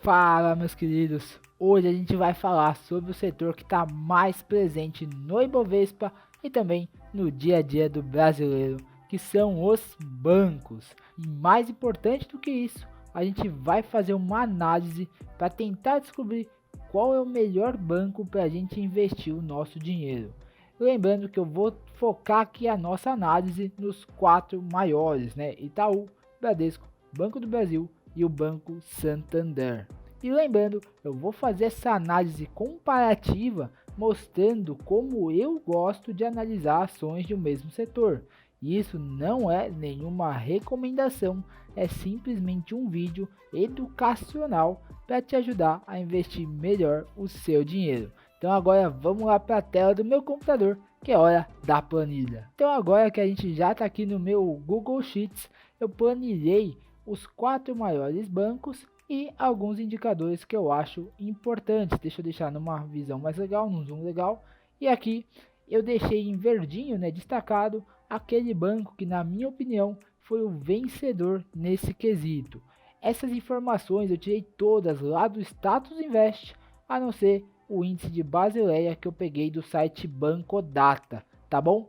Fala, meus queridos, hoje a gente vai falar sobre o setor que está mais presente no Ibovespa e também no dia a dia do brasileiro, que são os bancos. E mais importante do que isso, a gente vai fazer uma análise para tentar descobrir qual é o melhor banco para a gente investir o nosso dinheiro. Lembrando que eu vou focar aqui a nossa análise nos quatro maiores, né? Itaú, Bradesco, Banco do Brasil e o Banco Santander. E lembrando, eu vou fazer essa análise comparativa mostrando como eu gosto de analisar ações de um mesmo setor. E isso não é nenhuma recomendação, é simplesmente um vídeo educacional para te ajudar a investir melhor o seu dinheiro. Então agora vamos lá para a tela do meu computador, que é hora da planilha. Então agora que a gente já está aqui no meu Google Sheets, eu planilhei os quatro maiores bancos e alguns indicadores que eu acho importantes. Deixa eu deixar numa visão mais legal, num zoom legal. E aqui eu deixei em verdinho, né, destacado, aquele banco que na minha opinião foi o vencedor nesse quesito. Essas informações eu tirei todas lá do Status Invest, a não ser o índice de Basileia que eu peguei do site Bancodata, tá bom?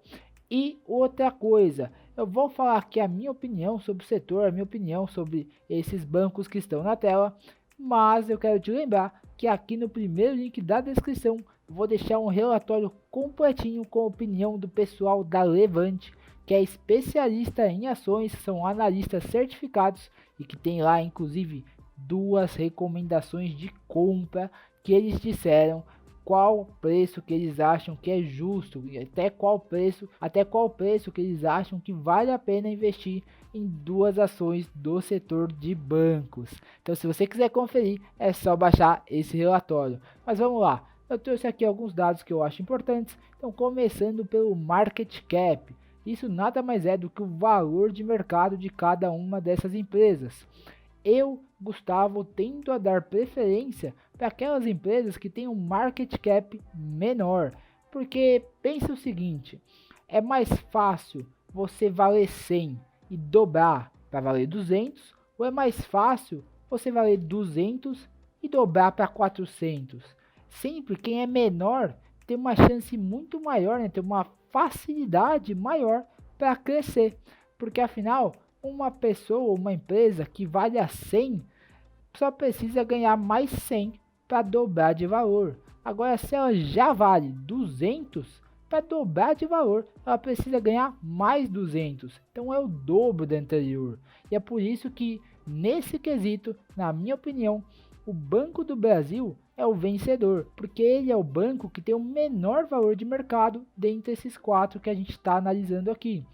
E outra coisa, eu vou falar aqui a minha opinião sobre o setor, a minha opinião sobre esses bancos que estão na tela, mas eu quero te lembrar que aqui no primeiro link da descrição vou deixar um relatório completinho com a opinião do pessoal da Levante, que é especialista em ações, são analistas certificados e que tem lá inclusive duas recomendações de compra que eles disseram qual preço que eles acham que é justo, até qual preço que eles acham que vale a pena investir em duas ações do setor de bancos. Então, se você quiser conferir, é só baixar esse relatório. Mas vamos lá, eu trouxe aqui alguns dados que eu acho importantes. Então, começando pelo market cap, isso nada mais é do que o valor de mercado de cada uma dessas empresas. Eu, Gustavo, tendo a dar preferência para aquelas empresas que têm um market cap menor, porque pensa o seguinte, é mais fácil você valer 100 e dobrar para valer 200, ou é mais fácil você valer 200 e dobrar para 400? Sempre quem é menor tem uma chance muito maior, né? Tem uma facilidade maior para crescer, porque afinal uma pessoa, uma empresa que vale a 100 só precisa ganhar mais 100 para dobrar de valor. Agora, se ela já vale 200, para dobrar de valor, ela precisa ganhar mais 200. Então é o dobro da anterior. E é por isso que, nesse quesito, na minha opinião, o Banco do Brasil é o vencedor, porque ele é o banco que tem o menor valor de mercado dentre esses quatro que a gente está analisando aqui.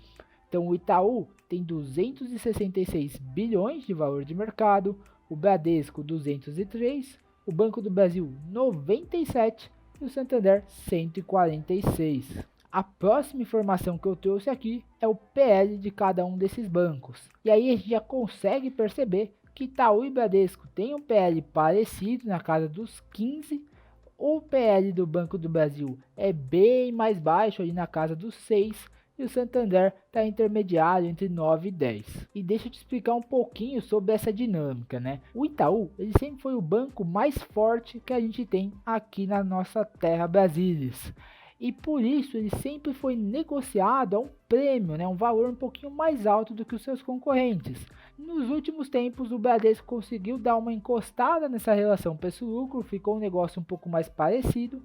Então o Itaú tem 266 bilhões de valor de mercado, o Bradesco 203, o Banco do Brasil 97 e o Santander 146. A próxima informação que eu trouxe aqui é o PL de cada um desses bancos. E aí a gente já consegue perceber que Itaú e Bradesco têm um PL parecido na casa dos 15. O PL do Banco do Brasil é bem mais baixo, ali na casa dos 6. E o Santander está intermediário entre 9 e 10. E deixa eu te explicar um pouquinho sobre essa dinâmica, né? O Itaú, ele sempre foi o banco mais forte que a gente tem aqui na nossa terra Brasilis. E por isso ele sempre foi negociado a um prêmio, né? Um valor um pouquinho mais alto do que os seus concorrentes. Nos últimos tempos, o Bradesco conseguiu dar uma encostada nessa relação preço-lucro, ficou um negócio um pouco mais parecido.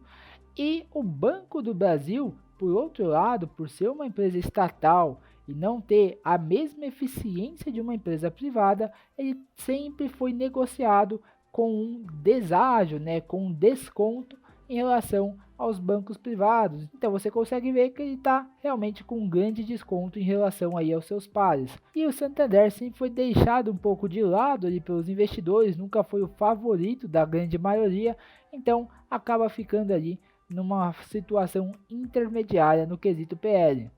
E o Banco do Brasil, por outro lado, por ser uma empresa estatal e não ter a mesma eficiência de uma empresa privada, ele sempre foi negociado com um deságio, né, com um desconto em relação aos bancos privados. Então você consegue ver que ele está realmente com um grande desconto em relação aí aos seus pares. E o Santander sempre foi deixado um pouco de lado ali pelos investidores, nunca foi o favorito da grande maioria, então acaba ficando ali numa situação intermediária no quesito PL.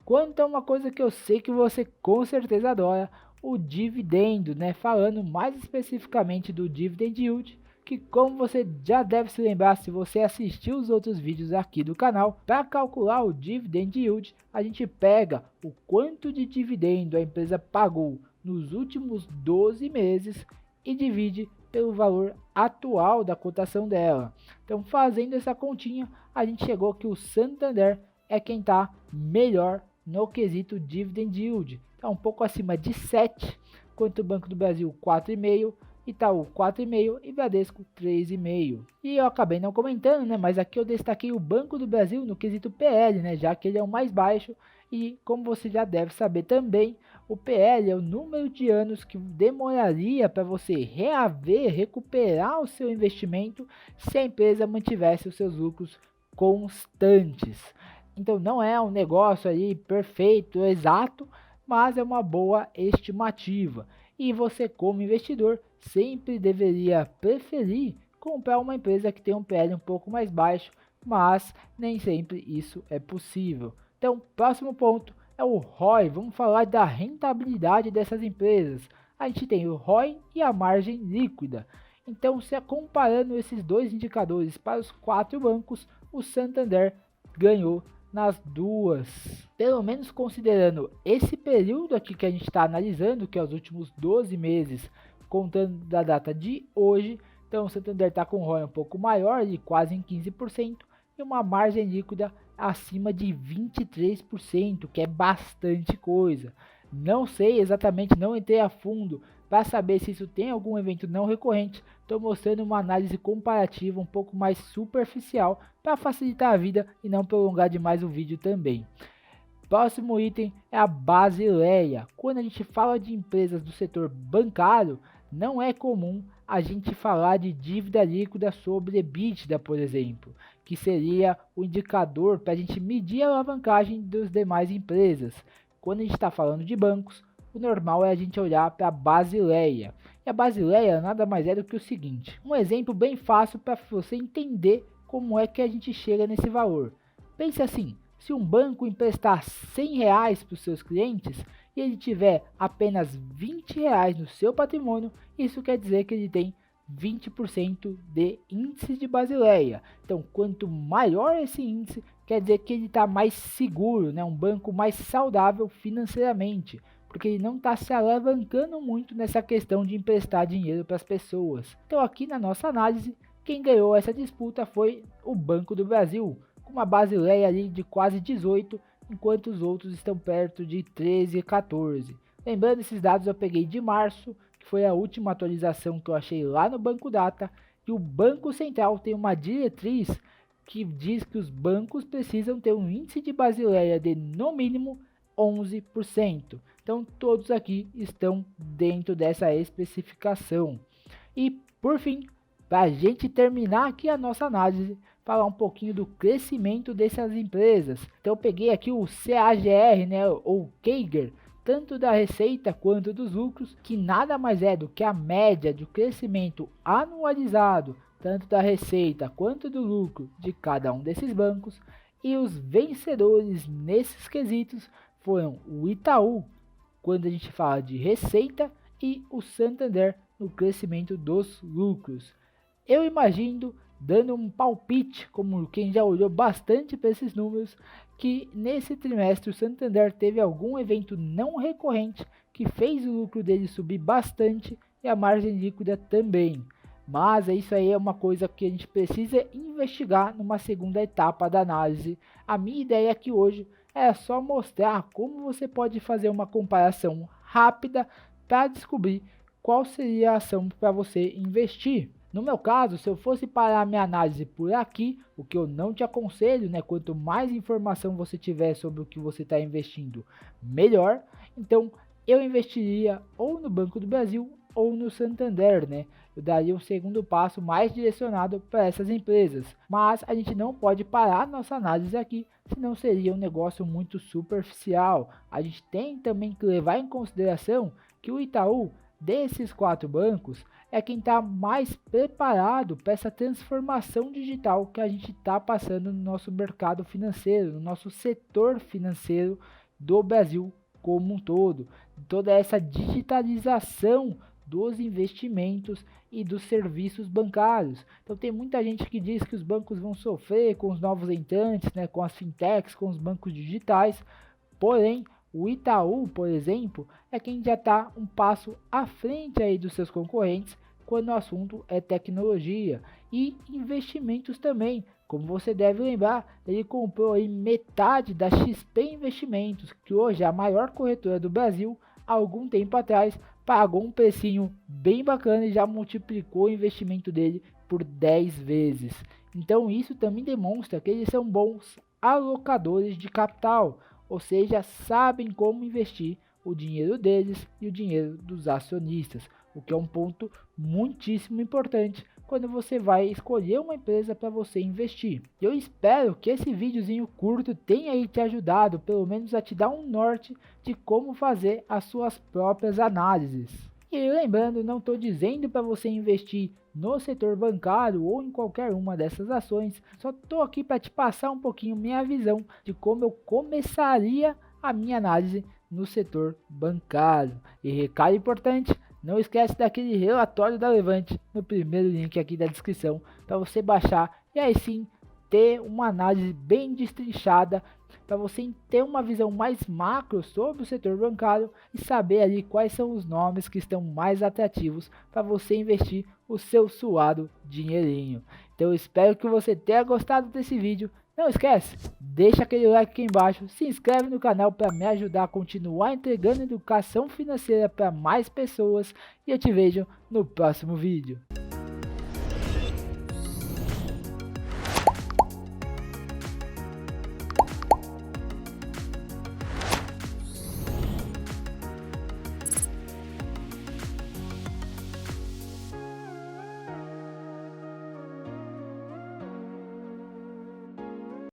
Quanto a uma coisa que eu sei que você com certeza adora, o dividendo, né? Falando mais especificamente do dividend yield, que como você já deve se lembrar se você assistiu os outros vídeos aqui do canal, para calcular o dividend yield, a gente pega o quanto de dividendo a empresa pagou nos últimos 12 meses e divide pelo valor atual da cotação dela. Então, fazendo essa continha, a gente chegou que o Santander é quem está melhor no quesito dividend yield. Está um pouco acima de 7, enquanto o Banco do Brasil 4,5, Itaú 4,5 e Bradesco 3,5. E eu acabei não comentando, né, mas aqui eu destaquei o Banco do Brasil no quesito PL, né, já que ele é o mais baixo e como você já deve saber também, o PL é o número de anos que demoraria para você recuperar o seu investimento se a empresa mantivesse os seus lucros constantes. Então não é um negócio aí perfeito, exato, mas é uma boa estimativa. E você, como investidor, sempre deveria preferir comprar uma empresa que tem um PL um pouco mais baixo, mas nem sempre isso é possível. Então, próximo ponto é o ROI. Vamos falar da rentabilidade dessas empresas. A gente tem o ROI e a margem líquida. Então, se comparando esses dois indicadores para os 4 bancos, o Santander ganhou nas duas. Pelo menos considerando esse período aqui que a gente está analisando, que é os últimos 12 meses, contando da data de hoje. Então o Santander está com um ROI um pouco maior, de quase em 15%, e uma margem líquida acima de 23%, que é bastante coisa. Não sei exatamente, não entrei a fundo para saber se isso tem algum evento não recorrente. Estou mostrando uma análise comparativa um pouco mais superficial para facilitar a vida e não prolongar demais o vídeo também. Próximo item é a Basileia. Quando a gente fala de empresas do setor bancário, não é comum a gente falar de dívida líquida sobre EBITDA, por exemplo, que seria o indicador para a gente medir a alavancagem das demais empresas. Quando a gente está falando de bancos, o normal é a gente olhar para a Basileia. E a Basileia nada mais é do que o seguinte, um exemplo bem fácil para você entender como é que a gente chega nesse valor. Pense assim, se um banco emprestar R$100 para os seus clientes e ele tiver apenas R$20 no seu patrimônio, isso quer dizer que ele tem 20% de índice de Basileia. Então, quanto maior esse índice, quer dizer que ele está mais seguro, né? Um banco mais saudável financeiramente, porque ele não está se alavancando muito nessa questão de emprestar dinheiro para as pessoas. Então, aqui na nossa análise, quem ganhou essa disputa foi o Banco do Brasil, com uma Basileia ali de quase 18, enquanto os outros estão perto de 13 e 14. Lembrando, esses dados eu peguei de março, que foi a última atualização que eu achei lá no Banco Data, e o Banco Central tem uma diretriz que diz que os bancos precisam ter um índice de Basileia de no mínimo 11%. Então todos aqui estão dentro dessa especificação. E por fim, para a gente terminar aqui a nossa análise, falar um pouquinho do crescimento dessas empresas. Então eu peguei aqui o CAGR, né, ou CAGR, tanto da receita quanto dos lucros, que nada mais é do que a média do crescimento anualizado, tanto da receita quanto do lucro de cada um desses bancos. E os vencedores nesses quesitos foram o Itaú, quando a gente fala de receita, e o Santander no crescimento dos lucros. Eu imagino, dando um palpite, como quem já olhou bastante para esses números, que nesse trimestre o Santander teve algum evento não recorrente que fez o lucro dele subir bastante e a margem líquida também. Mas isso aí é uma coisa que a gente precisa investigar numa segunda etapa da análise. A minha ideia aqui hoje é só mostrar como você pode fazer uma comparação rápida para descobrir qual seria a ação para você investir. No meu caso, se eu fosse parar a minha análise por aqui, o que eu não te aconselho, né? Quanto mais informação você tiver sobre o que você está investindo, melhor. Então, eu investiria ou no Banco do Brasil ou no Santander, né? Eu daria um segundo passo mais direcionado para essas empresas. Mas a gente não pode parar a nossa análise aqui, senão seria um negócio muito superficial. A gente tem também que levar em consideração que o Itaú, desses 4 bancos, é quem está mais preparado para essa transformação digital que a gente está passando no nosso mercado financeiro, no nosso setor financeiro do Brasil como um todo. Toda essa digitalização dos investimentos e dos serviços bancários. Então tem muita gente que diz que os bancos vão sofrer com os novos entrantes, né, com as fintechs, com os bancos digitais, porém o Itaú, por exemplo, é quem já está um passo à frente aí dos seus concorrentes, quando o assunto é tecnologia e investimentos também. Como você deve lembrar, ele comprou aí metade da XP Investimentos, que hoje é a maior corretora do Brasil. Há algum tempo atrás, pagou um precinho bem bacana e já multiplicou o investimento dele por 10 vezes. Então isso também demonstra que eles são bons alocadores de capital, ou seja, sabem como investir o dinheiro deles e o dinheiro dos acionistas, o que é um ponto muitíssimo importante quando você vai escolher uma empresa para você investir. Eu espero que esse videozinho curto tenha aí te ajudado, pelo menos a te dar um norte de como fazer as suas próprias análises. E lembrando, não estou dizendo para você investir no setor bancário ou em qualquer uma dessas ações, só estou aqui para te passar um pouquinho minha visão de como eu começaria a minha análise no setor bancário. E recado importante, não esquece daquele relatório da Levante no primeiro link aqui da descrição para você baixar e aí sim ter uma análise bem destrinchada para você ter uma visão mais macro sobre o setor bancário e saber ali quais são os nomes que estão mais atrativos para você investir o seu suado dinheirinho. Então eu espero que você tenha gostado desse vídeo. Não esquece, deixa aquele like aqui embaixo, se inscreve no canal para me ajudar a continuar entregando educação financeira para mais pessoas e eu te vejo no próximo vídeo.